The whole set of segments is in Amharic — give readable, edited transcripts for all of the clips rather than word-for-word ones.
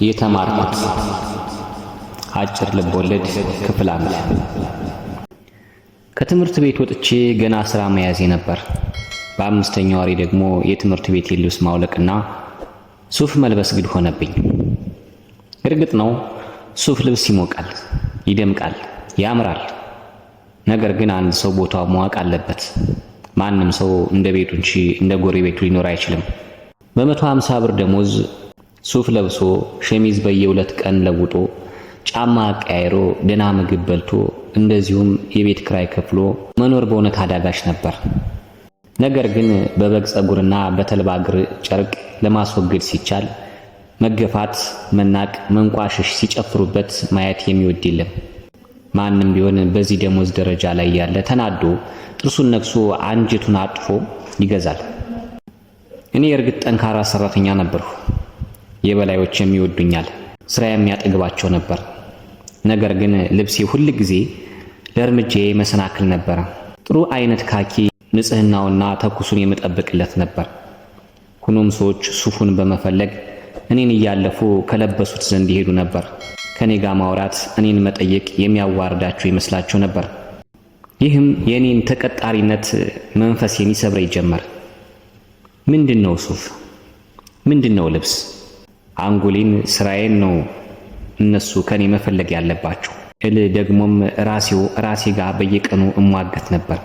የተማርኩት አጭር ልቦለድ ክፍል 1። ከትምህርት ቤት ወጥቼ ገና ስራ መያዜ ነበር። በአምስተኛው ወሬ ደግሞ የትምህርት ቤት ልብስ ማውለቅና ሱፍ መልበስ ግድ ሆነብኝ። እርግጥ ነው ሱፍ ልብስ ይሞቃል፣ ይደምቃል፣ ያምራል። ነገር ግን አንድ ሰው ቦታው ማወቅ አለበት። ማንም ሰው እንደ ቤቱ እንጂ እንደ ጎረቤቱ ሊኖር አይችልም። በ150 ብር ደሞዝ ሱፍ ለብሶ ሸሚዝ በየ2 ቀን ለውጦ ጫማ ቀያይሮ ደህና ምግብ በልቶ እንደዚሁም የቤት ክራይ ከፍሎ መኖር በእውነት አዳጋች ነበር። ነገር ግን በበግ ጸጉርና በተልባ እግር ጨርቅ ለማስወገድ ሲቻል መገፋት፣ መናቅ፣ መንቋሸሽ ሲጨፍሩበት ማየት የሚወድ የለም። ማንም ቢሆን በዚህ ደሞዝ ደረጃ ላይ ያለ ተናዶ ጥርሱን ነክሶ አንጀቱን አጥፎ ይገዛል። እኔ እርግጥ ጠንካራ ሰራተኛ ነበርኩ። የበላዮች የሚወዱኛል፣ ስራ የሚያጠግባቸው ነበር። ነገር ግን ልብሴ ሁል ጊዜ ለእርምጃዬ መሰናክል ነበር። ጥሩ አይነት ካኪ ንጽህናውና ተኩሱን የምጠብቅለት ነበር። ሆኖም ሰዎች ሱፉን በመፈለግ እኔን እያለፉ ከለበሱት ዘንድ ይሄዱ ነበር። ከኔ ጋር ማውራት፣ እኔን መጠየቅ የሚያዋርዳቸው ይመስላቸው ነበር። ይህም የኔን ተቀጣሪነት መንፈሴን ይሰብረኝ ጀመር። ምንድነው ሱፍ? ምንድነው ልብስ? አንጎሌን ስራዬን ነው እነሱ ከኔ መፈለግ ያለባቸው ደግሞም ራሴ ጋር በየቀኑ እሟገት ነበር።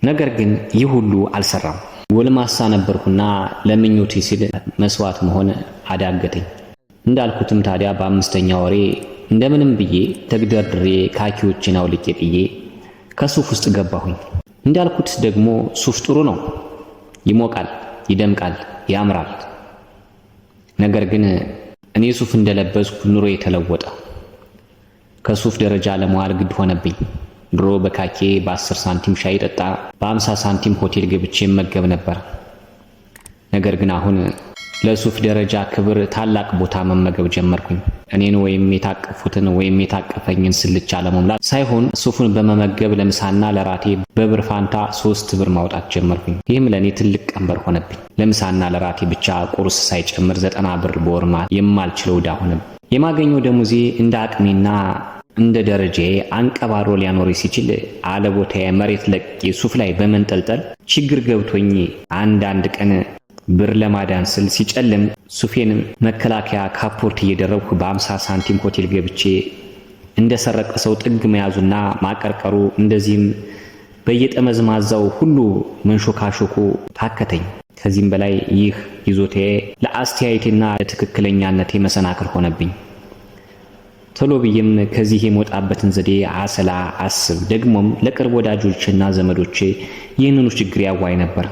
ነገር ግን ይህ ሁሉ አልሰራም። ጎልማሳ ነበርኩና ለምኞቴ ሲል መስዋዕት መሆን አዳገተኝ። እንዳልኩትም ታዲያ በአምስተኛው ወሬ እንደምንም ብዬ ተግደርድሬ ካኪዎችን አውልቄ ጥዬ ከሱፍ ውስጥ ገባሁኝ። እንዳልኩት ደግሞ ሱፍ ጥሩ ነው፣ ይሞቃል፣ ይደምቃል፣ ያምራል። ነገር ግን እኔ ሱፍ እንደለበስኩ ኑሮ የተለወጠ። ከሱፍ ደረጃ ለመዋል ግድ ሆነብኝ። ድሮ በካኬ በ10 ሳንቲም ሻይ ጠጣ፣ በ50 ሳንቲም ሆቴል ገብቼ መገብ ነበር። ነገር ግን አሁን ለሱፍ ደረጃ ክብር ታላቅ ቦታ መመገብ ጀመርኩኝ። እኔን ወይም የታቀፉትን ወይም የታቀፈኝን ስልቻ ለመሙላት ሳይሆን ሱፉን በመመገብ ለምሳና ለራቴ በብር ፋንታ 3 ብር ማውጣት ጀመርኩኝ። ይህም ለኔ ትልቅ ቀንበር ሆነብኝ። ለምሳና ለራቴ ብቻ ቁርስ ሳይጨምር 90 ብር በወር የማልችለው ዕዳ ሆነብኝ። የማገኘው ደሞዜ እንደ አቅሜና እንደ ደረጃዬ አንቀባሮ ሊያኖረኝ ሲችል አለቦታዬ መሬት ለቅቄ ሱፍ ላይ በመንጠልጠል ችግር ገብቶኝ አንድ ቀን ብር ለማዳን ስል ሲጨልም ሱፌን መከላከያ ካፖርት እየደረብኩ በ50 ሳንቲም ሆቴል ገብቼ እንደሰረቀ ሰው ጥግ መያዙና ማቀርቀሩ እንደዚህም በየጠመዝማዛው ሁሉ መንሾካሾኩ ታከተኝ። ከዚህም በላይ ይህ ይዞታዬ ለአስተያየቴና ለትክክለኛነቴ መሰናክል ሆነብኝ። ቶሎ ብዬም ከዚህ የመውጣበትን ዘዴ አስብ። ደግሞም ለቅርብ ወዳጆችና ዘመዶቼ ይህንኑ ችግር ያዋይ ነበር።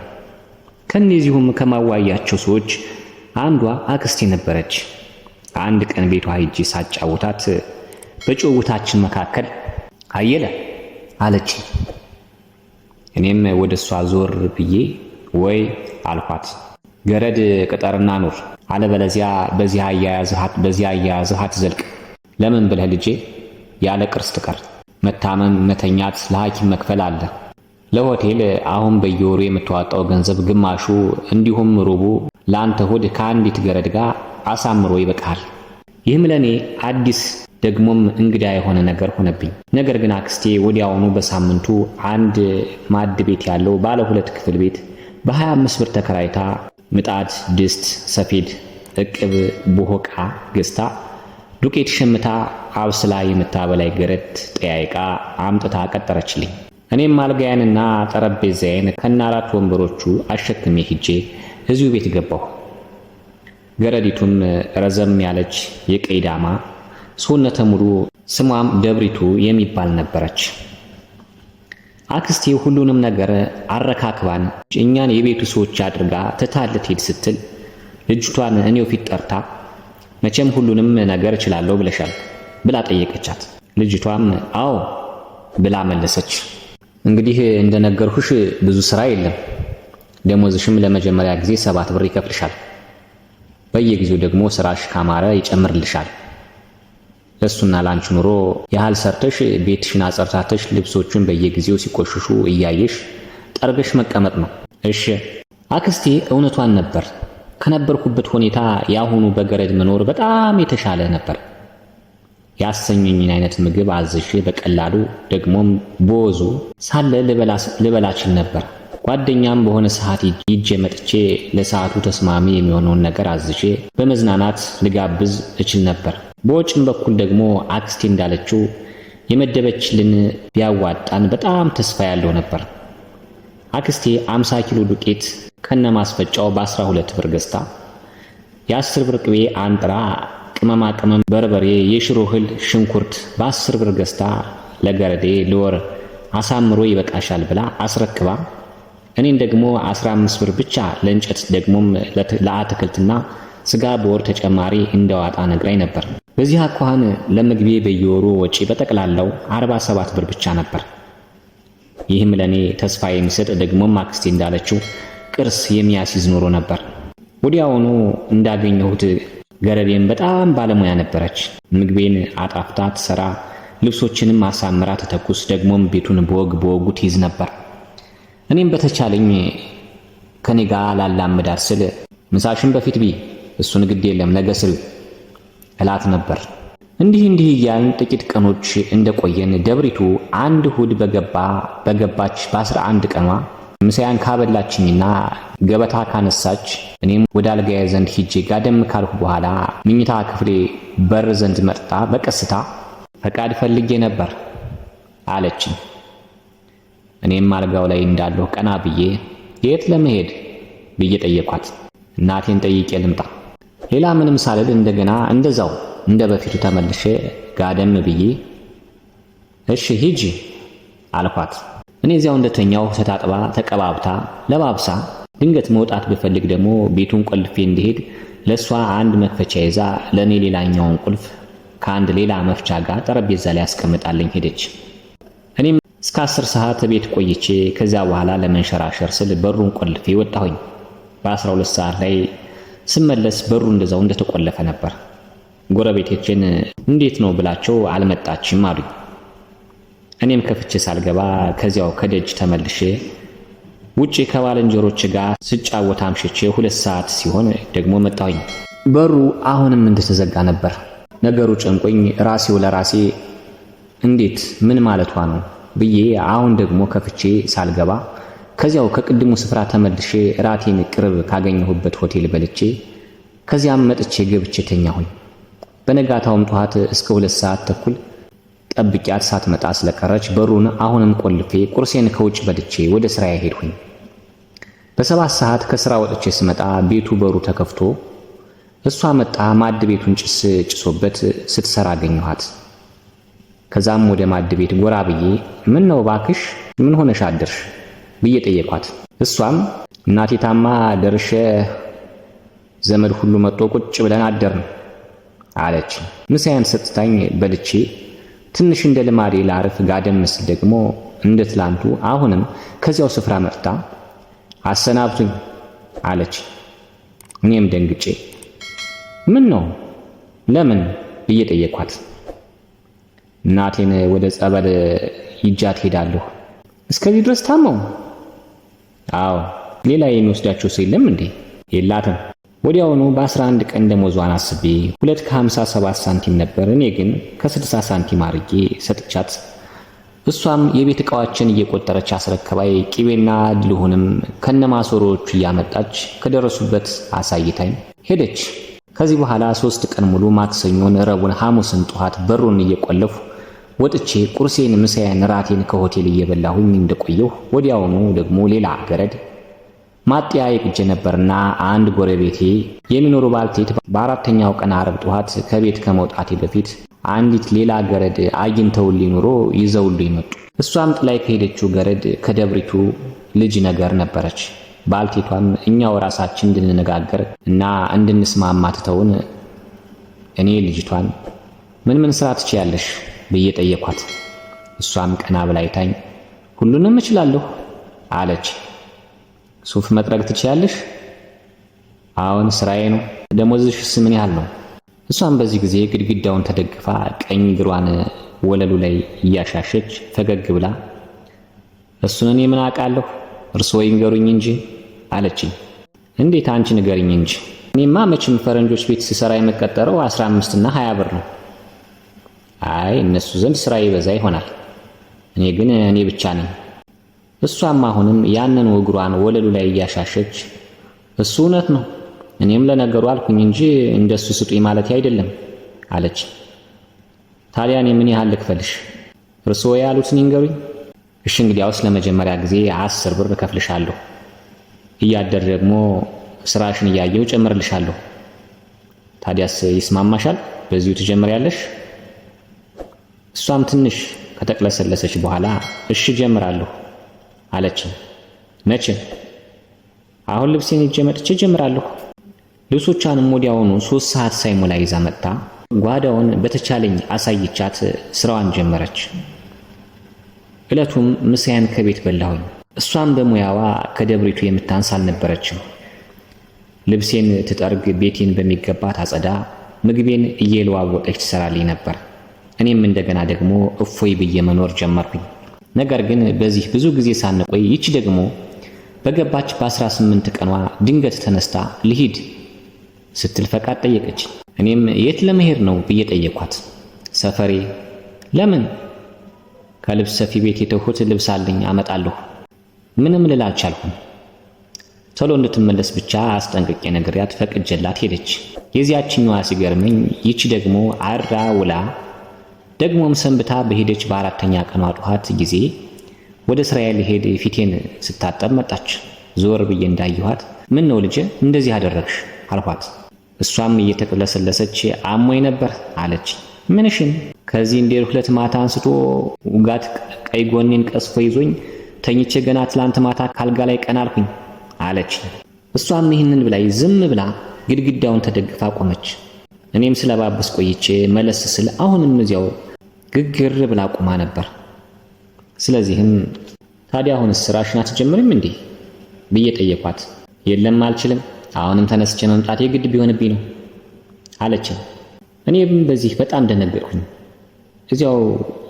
ከነዚሁም ከማዋያቸው ሰዎች አንዷ አክስቴ ነበረች። አንድ ቀን ቤቷ ሄጄ ሳጫውታት በጭውውታችን መካከል አየለ አለች። እኔም ወደሷ ዞር ብዬ ወይ አልኳት። ገረድ ቅጠርና ኑር፣ አለበለዚያ በዚህ አያያዝህ አትዘልቅ። ለምን ብለህ ልጄ ያለ ቅርስ ትቀር። መታመም፣ መተኛት፣ ለሐኪም መክፈል አለ። ለሆቴል አሁን በየወሩ የምትዋጣው ገንዘብ ግማሹ እንዲሁም ሩቡ ለአንተ ሆድ ከአንዲት ገረድ ጋር አሳምሮ ይበቃል። ይህም ለኔ አዲስ ደግሞም እንግዳ የሆነ ነገር ሆነብኝ። ነገር ግን አክስቴ ወዲያውኑ በሳምንቱ አንድ ማድ ቤት ያለው ባለ 2 ክፍል ቤት በ25 ብር ተከራይታ ምጣድ፣ ድስት፣ ሰፌድ፣ እቅብ፣ ቦሆቃ ገዝታ ዱቄት ሸምታ አብስላ የምታበላይ ገረድ ጠያይቃ አምጥታ ቀጠረችልኝ። እኔም አልጋዬንና ጠረጴዛዬን ከ4 ወንበሮቹ አሸክሜ ሄጄ እዚሁ ቤት ገባሁ። ገረዲቱም ረዘም ያለች የቀይ ዳማ ሰውነተ ሙሉ፣ ስሟም ደብሪቱ የሚባል ነበረች። አክስቴ ሁሉንም ነገር አረካክባን እኛን የቤቱ ሰዎች አድርጋ ትታልትሄድ ስትል ልጅቷን እኔው ፊት ጠርታ መቼም ሁሉንም ነገር እችላለሁ ብለሻል ብላ ጠየቀቻት። ልጅቷም አዎ ብላ መለሰች። እንግዲህ እንደነገርኩሽ ብዙ ስራ የለም። ደሞዝሽም ለመጀመሪያ ጊዜ 7 ብር ይከፍልሻል። በየጊዜው ደግሞ ስራሽ ካማረ ይጨምርልሻል። ለሱና ላንቺ ኑሮ ያህል ሰርተሽ ቤትሽን አጸርታተሽ ልብሶቹን በየጊዜው ሲቆሽሹ እያየሽ ጠርገሽ መቀመጥ ነው። እሺ አክስቴ እውነቷን ነበር። ከነበርኩበት ሁኔታ ያሁኑ በገረድ መኖር በጣም የተሻለ ነበር። ያሰኘኝን አይነት ምግብ አዝዤ በቀላሉ ደግሞም በወዙ ሳለ ልበላችን ነበር። ጓደኛም በሆነ ሰዓት ይዤ መጥቼ ለሰዓቱ ተስማሚ የሚሆነውን ነገር አዝዤ በመዝናናት ልጋብዝ እችል ነበር። በወጭም በኩል ደግሞ አክስቴ እንዳለችው የመደበችልን ቢያዋጣን በጣም ተስፋ ያለው ነበር። አክስቴ 50 ኪሎ ዱቄት ከነማስፈጫው በ12 ብር ገዝታ የ10 ብር ቅቤ አንጥራ ቅመማ ቅመም፣ በርበሬ፣ የሽሮ እህል፣ ሽንኩርት በ10 ብር ገዝታ ለገረዴ ለወር አሳምሮ ይበቃሻል ብላ አስረክባ እኔን ደግሞ 15 ብር ብቻ ለእንጨት ደግሞም ለአትክልትና ስጋ በወር ተጨማሪ እንደዋጣ ነግራኝ ነበር። በዚህ አኳኋን ለምግቤ በየወሩ ወጪ በጠቅላላው 47 ብር ብቻ ነበር። ይህም ለኔ ተስፋ የሚሰጥ ደግሞም አክስቴ እንዳለችው ቅርስ የሚያስይዝ ኑሮ ነበር። ወዲያውኑ እንዳገኘሁት ገረዴን በጣም ባለሙያ ነበረች። ምግቤን አጣፍታ ትሰራ፣ ልብሶችንም አሳምራ ተተኩስ፣ ደግሞም ቤቱን በወጉ ትይዝ ነበር። እኔም በተቻለኝ ከኔ ጋር ላላመዳት ስል ምሳሽን በፊት ቢ እሱን ግድ የለም ነገ ስሪ እላት ነበር። እንዲህ እያልን ጥቂት ቀኖች እንደቆየን ደብሪቱ አንድ እሁድ በገባች በ11 ቀኗ ምሳያን ካበላችኝና ገበታ ካነሳች እኔም ወደ አልጋዬ ዘንድ ሂጄ ጋደም ካልኩ በኋላ ምኝታ ክፍሌ በር ዘንድ መጥታ በቀስታ ፈቃድ ፈልጌ ነበር አለችኝ። እኔም አልጋው ላይ እንዳለሁ ቀና ብዬ የት ለመሄድ ብዬ ጠየኳት። እናቴን ጠይቄ ልምጣ። ሌላ ምንም ሳልል እንደገና እንደዛው እንደ በፊቱ ተመልሼ ጋደም ብዬ እሺ ሂጂ አልኳት። እኔ እዚያው እንደተኛው ተታጥባ ተቀባብታ ለባብሳ ድንገት መውጣት ብፈልግ ደግሞ ቤቱን ቆልፌ እንዲሄድ ለሷ አንድ መክፈቻ ይዛ ለኔ ሌላኛውን ቁልፍ ከአንድ ሌላ መፍቻ ጋር ጠረጴዛ ላይ አስቀምጣልኝ ሄደች። እኔም እስከ 10 ሰዓት ቤት ቆይቼ ከዚያ በኋላ ለመንሸራሸር ስል በሩን ቆልፌ ወጣሁኝ። በ12 ሰዓት ላይ ስመለስ በሩ እንደዛው እንደተቆለፈ ነበር። ጎረቤቶችን እንዴት ነው ብላቸው አልመጣችም አሉኝ። እኔም ከፍቼ ሳልገባ ከዚያው ከደጅ ተመልሼ ውጪ ከባልንጀሮች ጋር ስጫወት አምሽቼ 2 ሰዓት ሲሆን ደግሞ መጣሁኝ። በሩ አሁንም እንደተዘጋ ነበር። ነገሩ ጨንቆኝ ራሴው ለራሴ እንዴት ምን ማለቷ ነው ብዬ አሁን ደግሞ ከፍቼ ሳልገባ ከዚያው ከቅድሙ ስፍራ ተመልሼ ራቴን ቅርብ ካገኘሁበት ሆቴል በልቼ ከዚያም መጥቼ ገብቼ ተኛሁኝ። በነጋታውም ጠዋት እስከ 2 ሰዓት ተኩል ጠብቂያት ሳትመጣ ስለቀረች በሩን አሁንም ቆልፌ ቁርሴን ከውጭ በልቼ ወደ ስራዬ ሄድኩኝ። በ7 ሰዓት ከስራ ወጥቼ ስመጣ ቤቱ በሩ ተከፍቶ እሷ መጣ ማድ ቤቱን ጭሶበት ስትሰራ አገኘኋት። ከዛም ወደ ማድ ቤት ጎራ ብዬ ምን ነው ባክሽ ምን ሆነሽ አደርሽ ብዬ ጠየኳት። እሷም እናቴ ታማ ደርሼ ዘመድ ሁሉ መጥቶ ቁጭ ብለን አደርን አለች። ምሳዬን ሰጥታኝ በልቼ ትንሽ እንደ ልማዴ ላርፍ ጋደም ስል ደግሞ እንደ ትላንቱ አሁንም ከዚያው ስፍራ መጥታ አሰናብቱኝ አለች። እኔም ደንግጬ ምን ነው ለምን ብዬ ጠየኳት። እናቴን ወደ ጸበል ይጃት ሄዳለሁ። እስከዚህ ድረስ ታመው? አዎ። ሌላ የሚወስዳቸው ሰው የለም እንዴ? የላትም። ወዲያውኑ በ11 ቀን ደሞዟን አስቤ 2.57 ሳንቲም ነበር። እኔ ግን ከ60 ሳንቲም አርጌ ሰጥቻት እሷም የቤት ዕቃዎችን እየቆጠረች አስረከባይ ቅቤና ድልሁንም ከነማሰሮቹ እያመጣች ከደረሱበት አሳይታኝ ሄደች። ከዚህ በኋላ 3 ቀን ሙሉ ማክሰኞን፣ ረቡዕን፣ ሐሙስን ጠዋት በሩን እየቆለፉ ወጥቼ ቁርሴን፣ ምሳዬን፣ ራቴን ከሆቴል እየበላሁኝ እንደቆየሁ ወዲያውኑ ደግሞ ሌላ ገረድ ማጥያየቅ ነበርና አንድ ጎረቤቴ የሚኖሩ ባልቴት በ4ኛው ቀን ዓርብ ጠዋት ከቤት ከመውጣቴ በፊት አንዲት ሌላ ገረድ አግኝተውልኝ ኑሮ ይዘውልኝ መጡ። እሷም ጥላይ ከሄደችው ገረድ ከደብሪቱ ልጅ ነገር ነበረች። ባልቴቷም እኛው ራሳችን እንድንነጋገር እና እንድንስማማ ትተውን እኔ ልጅቷን ምን ስራ ትችያለሽ ብዬ ጠየኳት። እሷም ቀና ብላ አይታኝ ሁሉንም እችላለሁ አለች። ሱፍ መጥረግ ትችያለሽ? አሁን ስራዬ ነው። ደሞዝሽስ ምን ያህል ነው? እሷም በዚህ ጊዜ ግድግዳውን ተደግፋ ቀኝ እግሯን ወለሉ ላይ እያሻሸች ፈገግ ብላ እሱን እኔ ምን አውቃለሁ እርስዎ ይንገሩኝ እንጂ አለችኝ። እንዴት አንቺ ንገሪኝ እንጂ እኔማ መቼም ፈረንጆች ቤት ስሰራ የምቀጠረው 15 እና 20 ብር ነው። አይ እነሱ ዘንድ ስራ ይበዛ ይሆናል። እኔ ግን እኔ ብቻ ነኝ። እሷም አሁንም ያንን እግሯን ወለሉ ላይ እያሻሸች እሱ እውነት ነው፣ እኔም ለነገሩ አልኩኝ እንጂ እንደሱ ስጡኝ ማለት አይደለም አለች። ታዲያ እኔ ምን ያህል ልክፈልሽ? እርስዎ ያሉትን ይንገሩኝ። እሺ እንግዲያውስ ለመጀመሪያ ጊዜ 10 ብር እከፍልሻለሁ። እያደር ደግሞ ስራሽን እያየው ጨምርልሻለሁ። ታዲያስ ይስማማሻል? በዚሁ ትጀምሪያለሽ? እሷም ትንሽ ከተቅለሰለሰች በኋላ እሺ ጀምራለሁ አለች። መቼ? አሁን ልብሴን ይዤ መጥቼ ጀምራለሁ። ልብሶቿንም ወዲያውኑ 3 ሰዓት ሳይሞላ ይዛ መጣ። ጓዳውን በተቻለኝ አሳይቻት ስራዋን ጀመረች። ዕለቱም ምሳዬን ከቤት በላሁኝ። እሷም በሙያዋ ከደብሪቱ የምታንስ አልነበረችም። ልብሴን ትጠርግ፣ ቤቴን በሚገባ ታጸዳ፣ ምግቤን እየለዋወጠች ትሰራልኝ ነበር። እኔም እንደገና ደግሞ እፎይ ብዬ መኖር ጀመርኩኝ። ነገር ግን በዚህ ብዙ ጊዜ ሳንቆይ ይቺ ደግሞ በገባች በ18 ቀኗ ድንገት ተነስታ ልሂድ ስትል ፈቃድ ጠየቀች። እኔም የት ለመሄድ ነው ብዬ ጠየኳት። ሰፈሬ። ለምን? ከልብስ ሰፊ ቤት የተውሁት ልብስ አለኝ አመጣለሁ። ምንም ልል አልቻልኩም። ቶሎ እንድትመለስ ብቻ አስጠንቅቄ ነግሬያት ፈቅጄላት ሄደች። የዚያችኛዋ ሲገርመኝ ይቺ ደግሞ አድራ ውላ ደግሞም ሰንብታ በሄደች በ4ኛ ቀኗ ጠዋት ጊዜ ወደ ስራዬ ልሄድ ፊቴን ስታጠብ መጣች። ዞር ብዬ እንዳየኋት ምን ነው ልጄ እንደዚህ አደረግሽ አልኳት። እሷም እየተቅለሰለሰች አሞኝ ነበር አለች። ምንሽን? ከዚህ እንደ ሁለት ማታ አንስቶ ውጋት ቀይ ጎኔን ቀስፎ ይዞኝ ተኝቼ ገና ትላንት ማታ ካልጋ ላይ ቀና አልኩኝ አለች። እሷም ይህንን ብላይ ዝም ብላ ግድግዳውን ተደግፋ ቆመች። እኔም ስለባበስ ቆይቼ መለስ ስል አሁንም እዚያው ግግር ብላ ቆማ ነበር። ስለዚህም ታዲያ አሁንስ ስራሽን አትጀምሪም እንዴ ብዬ ጠየኳት። የለም አልችልም፣ አሁንም ተነስቼ መምጣት የግድ ቢሆንብኝ ነው አለች። እኔም በዚህ በጣም ደነገጥኩኝ። እዚያው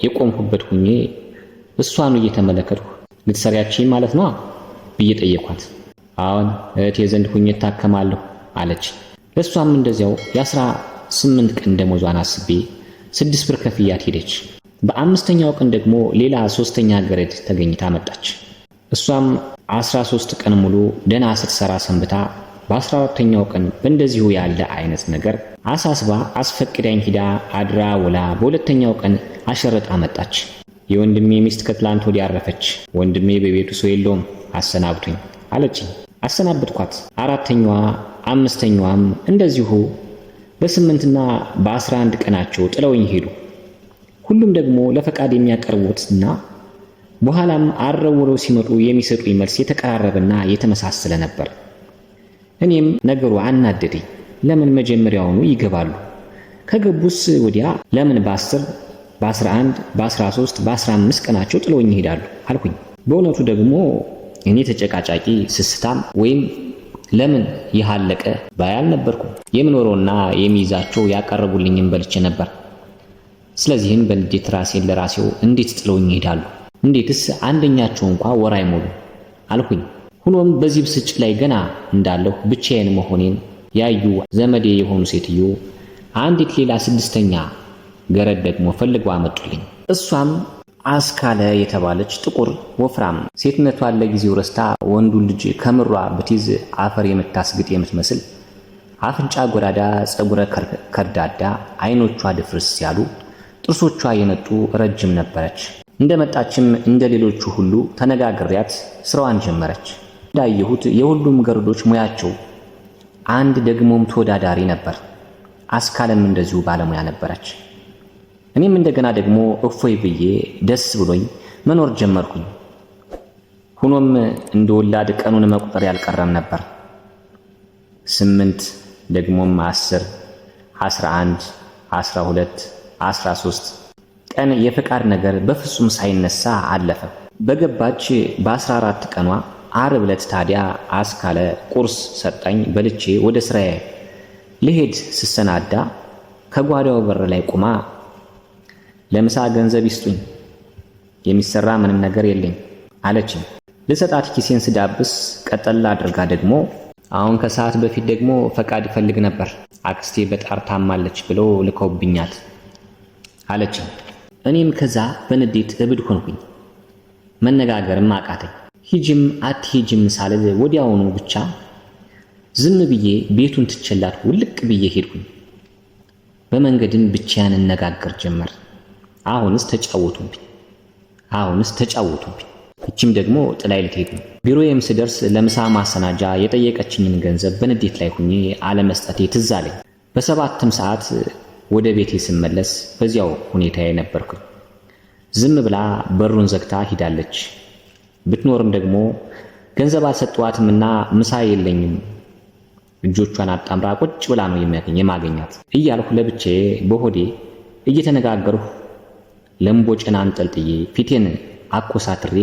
የቆምኩበት ሁኜ እሷን እየተመለከትኩ ልትሰሪያችኝ ማለት ነው ብዬ ጠየኳት። አሁን እህቴ ዘንድ ሁኜ ታከማለሁ አለች። ለሷም እንደዚያው የ18 ቀን ደሞዟን አስቤ 6 ብር ከፍያት ሄደች። በ5ኛው ቀን ደግሞ ሌላ 3ኛ ገረድ ተገኝታ መጣች። እሷም 13 ቀን ሙሉ ደና ስትሰራ ሰንብታ በ14ኛው ቀን በእንደዚሁ ያለ አይነት ነገር አሳስባ አስፈቅዳኝ ሂዳ አድራ ውላ በ2ኛው ቀን አሸረጣ መጣች። የወንድሜ ሚስት ከትላንት ወዲያ አረፈች። ወንድሜ በቤቱ ሰው የለውም አሰናብቱኝ አለችኝ። አሰናብትኳት። 4ኛዋ 5ኛዋም እንደዚሁ በ8 እና በ11 ቀናቸው ጥለውኝ ሄዱ። ሁሉም ደግሞ ለፈቃድ የሚያቀርቡትና በኋላም አረውረው ሲመጡ የሚሰጡኝ መልስ የተቀራረበና የተመሳሰለ ነበር። እኔም ነገሩ አናደደኝ። ለምን መጀመሪያውኑ ይገባሉ? ከገቡስ ወዲያ ለምን በ10 በ11 በ13 በ15 ቀናቸው ጥለውኝ ይሄዳሉ አልኩኝ። በእውነቱ ደግሞ እኔ ተጨቃጫቂ ስስታም ወይም ለምን ይሃለቀ ባያል ነበርኩም። የምኖረውና የሚይዛቸው ያቀረቡልኝን በልቼ ነበር። ስለዚህም በንዴት ራሴን ለራሴው እንዴት ጥለውኝ ይሄዳሉ? እንዴትስ አንደኛቸው እንኳን ወር አይሞሉ አልኩኝ። ሆኖም በዚህ ብስጭት ላይ ገና እንዳለሁ ብቻዬን መሆኔን ያዩ ዘመዴ የሆኑ ሴትዮ አንዲት ሌላ 6ኛ ገረድ ደግሞ ፈልገው አመጡልኝ። እሷም አስካለ የተባለች ጥቁር ወፍራም ሴትነቷን ለጊዜው ረስታ ወንዱን ልጅ ከምሯ ብትይዝ አፈር የምታስግጥ የምትመስል አፍንጫ ጎራዳ፣ ጸጉረ ከርዳዳ፣ አይኖቿ ድፍርስ ያሉ፣ ጥርሶቿ የነጡ ረጅም ነበረች። እንደመጣችም እንደሌሎቹ ሁሉ ተነጋግሪያት ስራዋን ጀመረች። እንዳየሁት የሁሉም ገረዶች ሙያቸው አንድ ደግሞም ተወዳዳሪ ነበር። አስካለም እንደዚሁ ባለሙያ ነበረች። እኔም እንደገና ደግሞ እፎይ ብዬ ደስ ብሎኝ መኖር ጀመርኩኝ። ሆኖም እንደወላድ ቀኑን መቁጠር ያልቀረም ነበር። 8 ደግሞም 10 11 12 13 ቀን የፈቃድ ነገር በፍጹም ሳይነሳ አለፈ። በገባች በ14 ቀኗ ዓርብ ዕለት ታዲያ አስካለ ቁርስ ሰጣኝ። በልቼ ወደ ስራዬ ልሄድ ስሰናዳ ከጓዳው በር ላይ ቆማ ለምሳ ገንዘብ ይስጡኝ፣ የሚሰራ ምንም ነገር የለኝ አለችኝ። ልሰጣት ኪሴን ስዳብስ ቀጠላ አድርጋ ደግሞ አሁን ከሰዓት በፊት ደግሞ ፈቃድ ይፈልግ ነበር። አክስቴ በጣር ታማለች ብለው ልከውብኛት አለችኝ። እኔም ከዛ በንዴት እብድ ሆንኩኝ። መነጋገርም አቃተኝ። ሂጅም አትሂጅም ሳልል ወዲያውኑ ብቻ ዝም ብዬ ቤቱን ትቸላት ውልቅ ብዬ ሄድኩኝ። በመንገድም ብቻዬን እነጋገር ጀመር። አሁንስ ተጫወቱብኝ። እቺም ደግሞ ጥላይ ልትሄድ ነው። ቢሮዬም ስደርስ ለምሳ ማሰናጃ የጠየቀችኝን ገንዘብ በንዴት ላይ ሁኜ አለመስጠቴ ትዝ አለኝ። በሰባትም ሰዓት ወደ ቤቴ ስመለስ በዚያው ሁኔታዬ ነበርኩኝ። ዝም ብላ በሩን ዘግታ ሂዳለች። ብትኖርም ደግሞ ገንዘብ አልሰጠዋትምና ምሳ የለኝም፣ እጆቿን አጣምራ ቁጭ ብላ ነው የማገኛት እያልኩ ለብቻዬ በሆዴ እየተነጋገርሁ ለምቦጭን አንጠልጥዬ ፊቴን አኮሳትሬ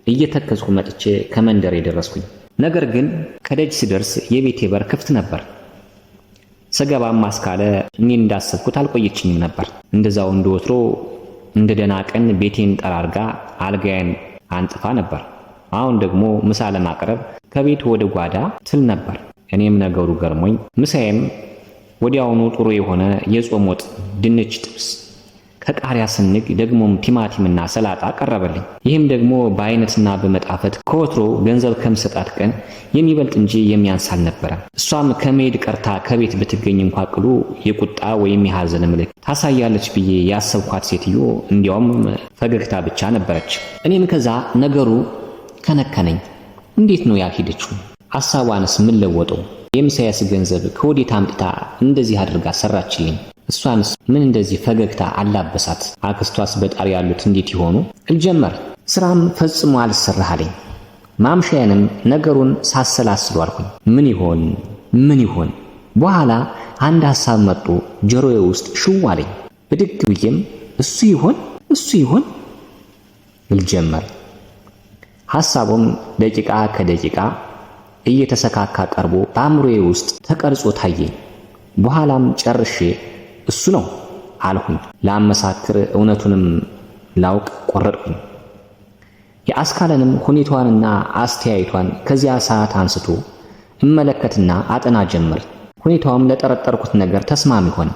እየተከዝኩ መጥቼ ከመንደር የደረስኩኝ። ነገር ግን ከደጅ ስደርስ የቤቴ በር ክፍት ነበር። ስገባም አስካለ እኔ እንዳሰብኩት አልቆየችኝም ነበር። እንደዛው እንደወትሮ እንደ ደህና ቀን ቤቴን ጠራርጋ አልጋዬን አንጥፋ ነበር። አሁን ደግሞ ምሳ ለማቅረብ ከቤቱ ወደ ጓዳ ትል ነበር። እኔም ነገሩ ገርሞኝ ምሳዬም ወዲያውኑ ጥሩ የሆነ የጾም ወጥ ድንች ጥብስ ከቃሪያ ስንግ ደግሞም ቲማቲምና ሰላጣ ቀረበልኝ። ይህም ደግሞ በአይነትና በመጣፈጥ ከወትሮ ገንዘብ ከምሰጣት ቀን የሚበልጥ እንጂ የሚያንስ አልነበረም። እሷም ከመሄድ ቀርታ ከቤት ብትገኝ እንኳ ቅሉ የቁጣ ወይም የሐዘን ምልክት ታሳያለች ብዬ ያሰብኳት ሴትዮ እንዲያውም ፈገግታ ብቻ ነበረች። እኔም ከዛ ነገሩ ከነከነኝ። እንዴት ነው ያልሄደችው? ሐሳቧንስ ምን ለወጠው? የምሳያስ ገንዘብ ከወዴት አምጥታ እንደዚህ አድርጋ ሰራችልኝ? እሷንስ ምን እንደዚህ ፈገግታ አላበሳት? አክስቷስ በጣር ያሉት እንዴት ይሆኑ? እልጀመር ስራም ፈጽሞ አልሰራሃለኝ። ማምሻዬንም ነገሩን ሳሰላስሉ አልኩኝ። ምን ይሆን? በኋላ አንድ ሐሳብ መጥቶ ጆሮዬ ውስጥ ሽው አለኝ። ብድግ ብዬም እሱ ይሆን እልጀመር። ሐሳቡም ደቂቃ ከደቂቃ እየተሰካካ ቀርቦ በአእምሮዬ ውስጥ ተቀርጾ ታየኝ። በኋላም ጨርሼ እሱ ነው አልሁኝ። ላመሳክር እውነቱንም ላውቅ ቆረጥኩኝ። የአስካለንም ሁኔታዋንና አስተያየቷን ከዚያ ሰዓት አንስቶ እመለከትና አጠና ጀመር። ሁኔታውም ለጠረጠርኩት ነገር ተስማሚ ሆነ።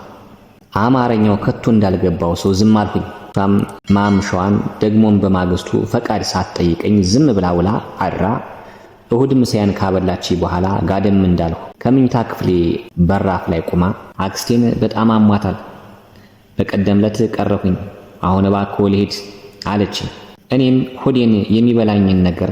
አማርኛው ከቶ እንዳልገባው ሰው ዝም አልሁኝ። እሷም ማምሻዋን ደግሞም በማግስቱ ፈቃድ ሳትጠይቀኝ ዝም ብላ ውላ አድራ እሁድ ምሳዬን ካበላች በኋላ ጋደም እንዳልሁ ከምኝታ ክፍሌ በራፍ ላይ ቆማ አክስቴን በጣም አሟታል፣ በቀደም ዕለት ቀረሁኝ፣ አሁን እባክዎ ልሄድ አለችኝ። እኔም ሆዴን የሚበላኝን ነገር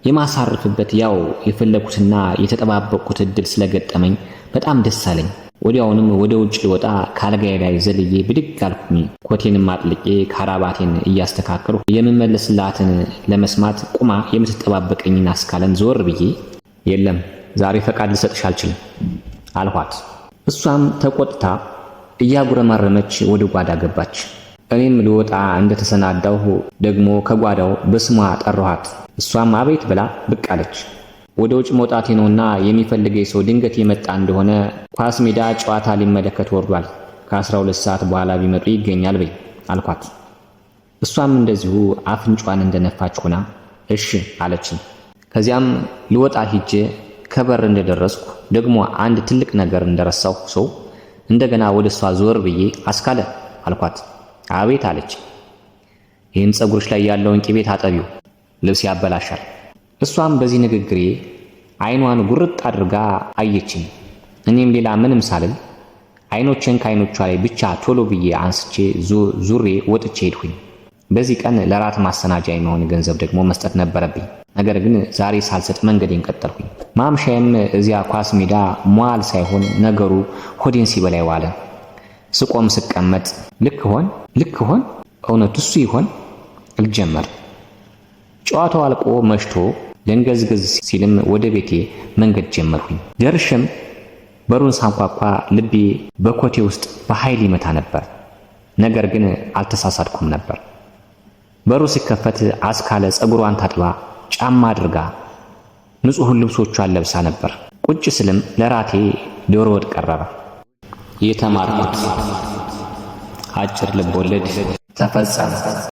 የማሳርፍበት ያው የፈለኩትና የተጠባበቁት እድል ስለገጠመኝ በጣም ደስ አለኝ። ወዲያውንም ወደ ውጭ ልወጣ ካልጋዬ ላይ ዘልዬ ብድግ አልኩኝ። ኮቴንም አጥልቄ ካራባቴን እያስተካከልሁ የምመለስላትን ለመስማት ቁማ የምትጠባበቀኝን አስካለን ዘወር ብዬ የለም ዛሬ ፈቃድ ልሰጥሽ አልችልም አልኋት። እሷም ተቆጥታ እያጉረመረመች ወደ ጓዳ ገባች። እኔም ልወጣ እንደተሰናዳሁ ደግሞ ከጓዳው በስሟ ጠራኋት። እሷም አቤት ብላ ብቅ አለች። ወደ ውጭ መውጣቴ ነውና የሚፈልገኝ ሰው ድንገት የመጣ እንደሆነ ኳስ ሜዳ ጨዋታ ሊመለከት ወርዷል፣ ከ12 ሰዓት በኋላ ቢመጡ ይገኛል በይ አልኳት። እሷም እንደዚሁ አፍንጯን እንደነፋች ሆና እሺ አለችኝ። ከዚያም ልወጣ ሂጄ ከበር እንደደረስኩ ደግሞ አንድ ትልቅ ነገር እንደረሳሁ ሰው እንደገና ወደ እሷ ዞር ብዬ አስካለ አልኳት። አቤት አለች። ይህን ፀጉርሽ ላይ ያለውን ቅቤ ታጠቢው፣ ልብስ ያበላሻል። እሷም በዚህ ንግግሬ አይኗን ጉርጥ አድርጋ አየችኝ። እኔም ሌላ ምንም ሳልል አይኖቼን ከአይኖቿ ላይ ብቻ ቶሎ ብዬ አንስቼ ዙሬ ወጥቼ ሄድኩኝ። በዚህ ቀን ለራት ማሰናጃ የሚሆን ገንዘብ ደግሞ መስጠት ነበረብኝ። ነገር ግን ዛሬ ሳልሰጥ መንገዴን ቀጠልኩኝ። ማምሻዬም እዚያ ኳስ ሜዳ ሟል ሳይሆን ነገሩ ሆዴን ሲበላይ ዋለ። ስቆም ስቀመጥ ልክ ሆን እውነቱ እሱ ይሆን እልጀመር። ጨዋታው አልቆ መሽቶ ደንገዝገዝ ሲልም ወደ ቤቴ መንገድ ጀመርኩኝ። ደርሼም በሩን ሳንኳኳ ልቤ በኮቴ ውስጥ በኃይል ይመታ ነበር። ነገር ግን አልተሳሳድኩም ነበር። በሩ ሲከፈት አስካለ ፀጉሯን ታጥባ ጫማ አድርጋ ንጹህ ልብሶቿን ለብሳ ነበር። ቁጭ ስልም ለራቴ ዶሮ ወጥ ቀረበ። የተማርኩት አጭር ልብ ወለድ ተፈጸመ።